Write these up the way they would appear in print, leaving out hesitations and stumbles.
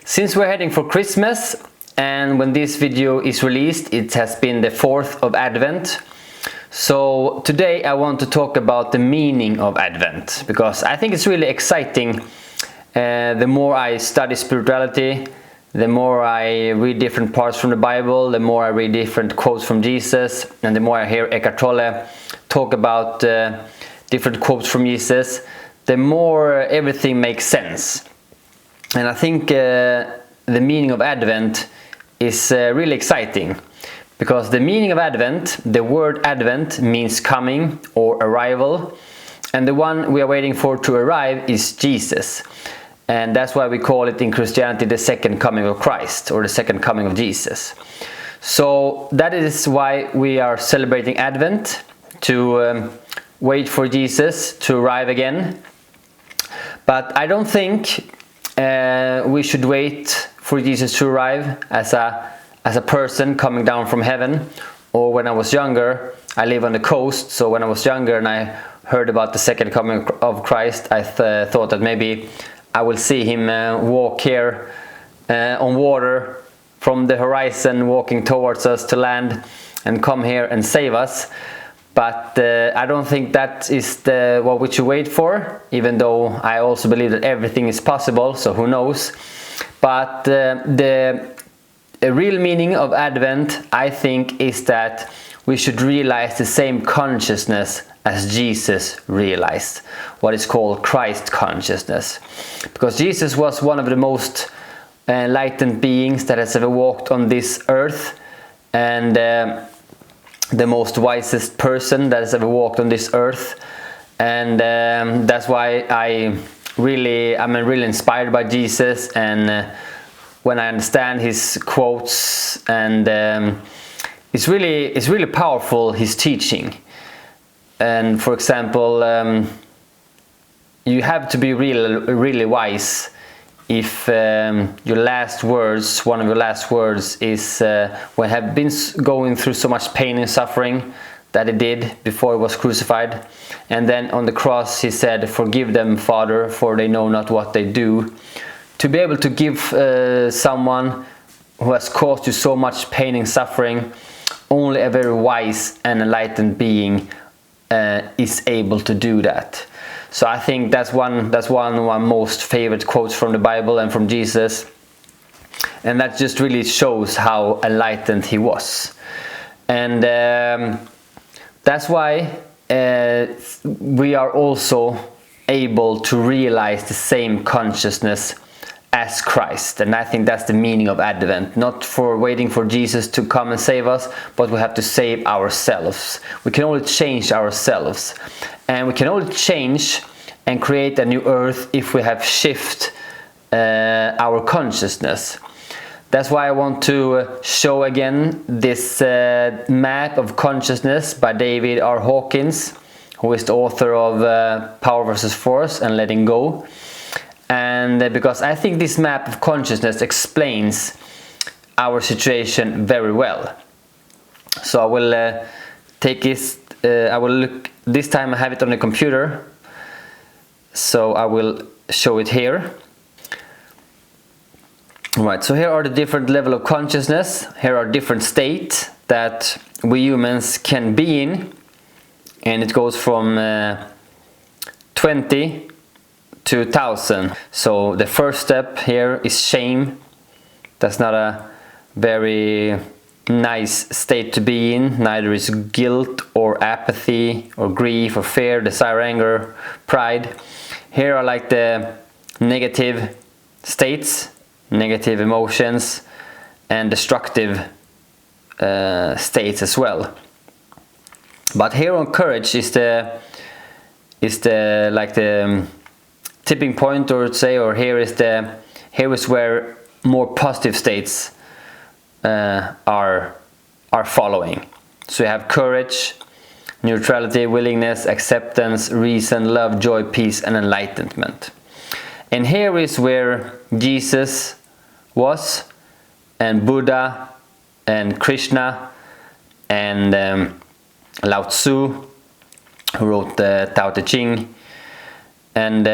Since we're heading for Christmas, and when this video is released, it has been the 4th of Advent. So today I want to talk about the meaning of Advent, because I think it's really exciting. The more I study spirituality, the more I read different parts from the Bible, the more I read different quotes from Jesus, and the more I hear Eckhart Tolle talk about different quotes from Jesus, the more everything makes sense. And I think the meaning of Advent is really exciting, because the meaning of Advent, the word Advent means coming or arrival, and the one we are waiting for to arrive is Jesus. And that's why we call it in Christianity the second coming of Christ, or the second coming of Jesus. So that is why we are celebrating Advent, to wait for Jesus to arrive again. But I don't think we should wait for Jesus to arrive as a person coming down from heaven. Or when I was younger, I live on the coast, so when I was younger and I heard about the second coming of Christ, I thought that maybe I will see him walk here on water from the horizon, walking towards us to land and come here and save us. But I don't think that is what we should wait for, even though I also believe that everything is possible, so who knows. But the real meaning of Advent, I think, is that we should realize the same consciousness as Jesus realized, what is called Christ consciousness. Because Jesus was one of the most enlightened beings that has ever walked on this earth, and the most wisest person that has ever walked on this earth. And that's why I'm really inspired by Jesus, and when I understand his quotes, and it's really powerful, his teaching. And for example, you have to be really wise if your last words, one of your last words is when have been going through so much pain and suffering that he did before he was crucified, and then on the cross he said, "Forgive them, Father, for they know not what they do." To be able to give someone who has caused you so much pain and suffering, only a very wise and enlightened being is able to do that. So I think that's one of my most favorite quotes from the Bible and from Jesus, and that just really shows how enlightened he was. And that's why we are also able to realize the same consciousness as Christ. And I think that's the meaning of Advent, not for waiting for Jesus to come and save us, but we have to save ourselves. We can only change ourselves, and we can only change and create a new earth if we have shift our consciousness. That's why I want to show again this map of consciousness by David R. Hawkins, who is the author of Power versus Force and Letting Go. And because I think this map of consciousness explains our situation very well. So I will take this, I will look, this time I have it on the computer, so I will show it here. Right, so here are the different level of consciousness. Here are different states that we humans can be in, and it goes from 20 to 1000. So the first step here is shame. That's not a very nice state to be in. Neither is guilt or apathy or grief or fear, desire, anger, pride. Here are like the negative states, negative emotions, and destructive states as well. But here on courage is the tipping point, or say, or here is where more positive states are following. So you have courage, neutrality, willingness, acceptance, reason, love, joy, peace, and enlightenment. And here is where Jesus was, and Buddha, and Krishna, and Lao Tzu, who wrote the Tao Te Ching, and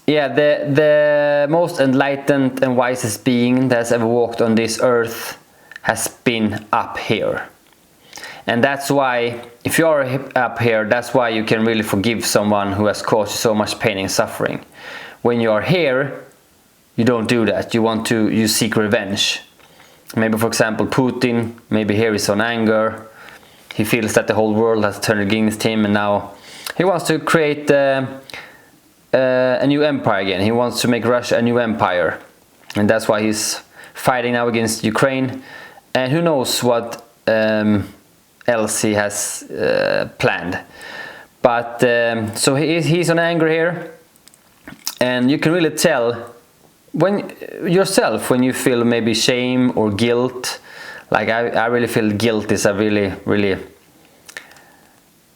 yeah, the most enlightened and wisest being that has ever walked on this earth has been up here. And that's why, if you are up here, that's why you can really forgive someone who has caused you so much pain and suffering. When you are here, you don't do that. You seek revenge. Maybe, for example, Putin, maybe here is on anger. He feels that the whole world has turned against him, and now he wants to create a new empire again. He wants to make Russia a new empire. And that's why he's fighting now against Ukraine. And who knows what else he has planned. But so he's on anger here. And you can really tell when you feel maybe shame or guilt. Like I really feel guilt is a really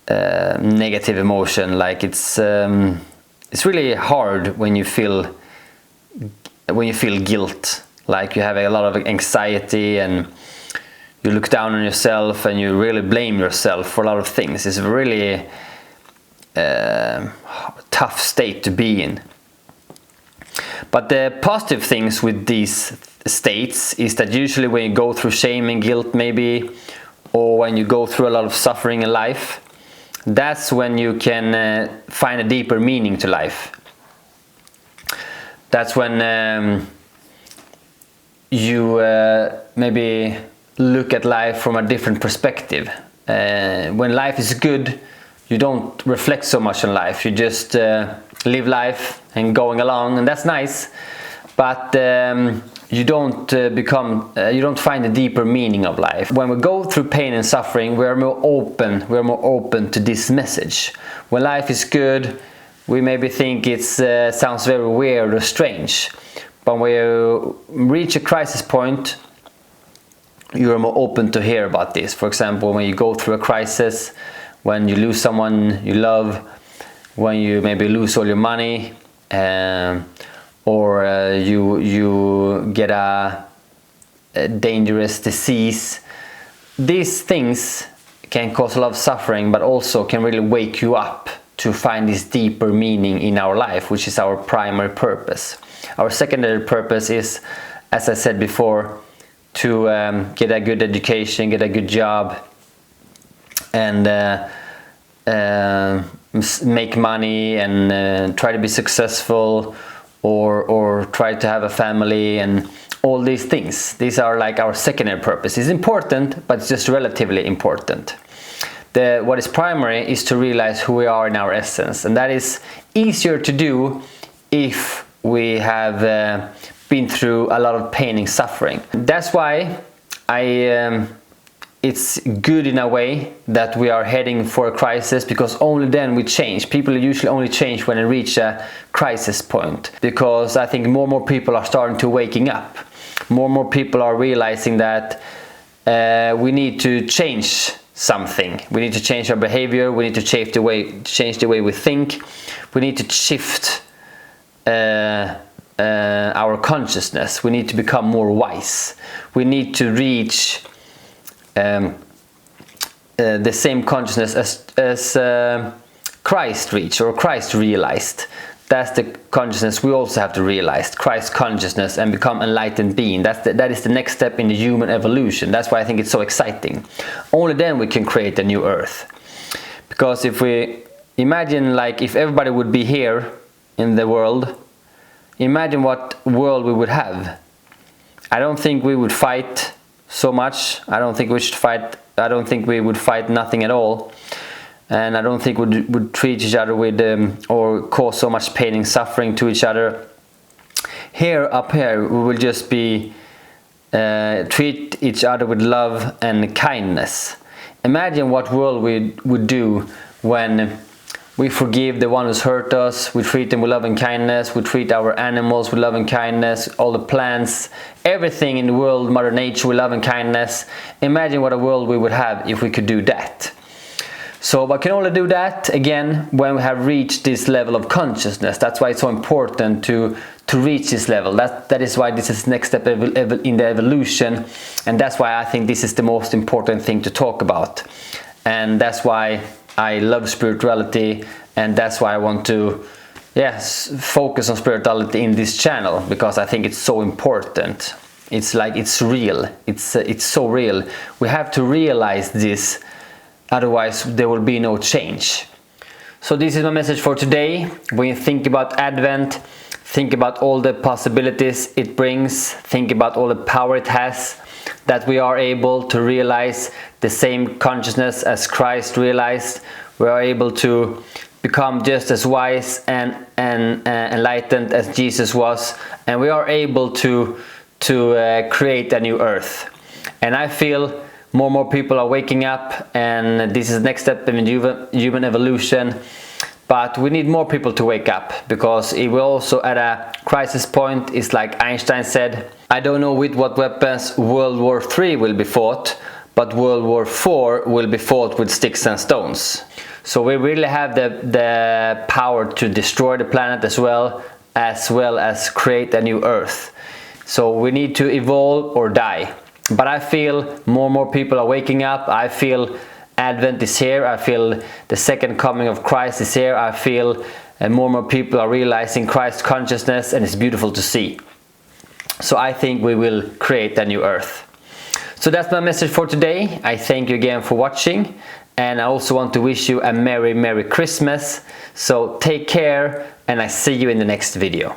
negative emotion. Like it's really hard when you feel guilt. Like you have a lot of anxiety and you look down on yourself and you really blame yourself for a lot of things. It's a really tough state to be in. But the positive things with these states is that usually when you go through shame and guilt maybe, or when you go through a lot of suffering in life, that's when you can find a deeper meaning to life. That's when you maybe look at life from a different perspective. When life is good, you don't reflect so much on life. You just live life and going along, and that's nice. But you don't find a deeper meaning of life. When we go through pain and suffering, we're more open to this message. When life is good, we maybe think it sounds very weird or strange. But when you reach a crisis point, you are more open to hear about this. For example, when you go through a crisis, when you lose someone you love, when you maybe lose all your money, or you get a dangerous disease. These things can cause a lot of suffering, but also can really wake you up to find this deeper meaning in our life, which is our primary purpose. Our secondary purpose is, as I said before, to get a good education, get a good job, and make money and try to be successful, or try to have a family, and all these things. These are like our secondary purpose. It's important, but it's just relatively important. What is primary is to realize who we are in our essence, and that is easier to do if we have been through a lot of pain and suffering. That's why it's good in a way that we are heading for a crisis, because only then we change. People usually only change when they reach a crisis point, because I think more and more people are starting to waking up. More and more people are realizing that we need to change something. We need to change our behavior. We need to change the way we think. We need to shift our consciousness. We need to become more wise. We need to reach the same consciousness as Christ reached, or Christ realized. That's the consciousness we also have to realize, Christ consciousness, and become enlightened being. That is the next step in the human evolution. That's why I think it's so exciting. Only then we can create a new earth. Because if we imagine, like, if everybody would be here in the world, imagine what world we would have. I don't think we would fight so much. I don't think we should fight. I don't think we would fight nothing at all. And I don't think we would treat each other with or cause so much pain and suffering to each other. Up here, we will just be treat each other with love and kindness. Imagine what world we would do when we forgive the one who's hurt us, we treat them with love and kindness, we treat our animals with love and kindness, all the plants, everything in the world, Mother Nature, with love and kindness. Imagine what a world we would have if we could do that. So we can only do that, again, when we have reached this level of consciousness. That's why it's so important to reach this level. That is why this is the next step in the evolution, and that's why I think this is the most important thing to talk about. And that's why I love spirituality, and that's why I want to focus on spirituality in this channel, because I think it's so important. It's like it's real. It's so real. We have to realize this, otherwise there will be no change. So this is my message for today. When you think about Advent, think about all the possibilities it brings, think about all the power it has, that we are able to realize the same consciousness as Christ realized. We are able to become just as wise and enlightened as Jesus was, and we are able to create a new earth. And I feel more and more people are waking up, and this is the next step in human evolution. But we need more people to wake up, because it will also at a crisis point. It's like Einstein said, I don't know with what weapons World War III will be fought, but World War IV will be fought with sticks and stones. So we really have the power to destroy the planet as well as create a new earth. So we need to evolve or die. But I feel more and more people are waking up. I feel Advent is here. I feel the second coming of Christ is here. I feel more and more people are realizing Christ's consciousness, and it's beautiful to see. So I think we will create a new earth. So that's my message for today. I thank you again for watching, and I also want to wish you a Merry Christmas. So take care, and I see you in the next video.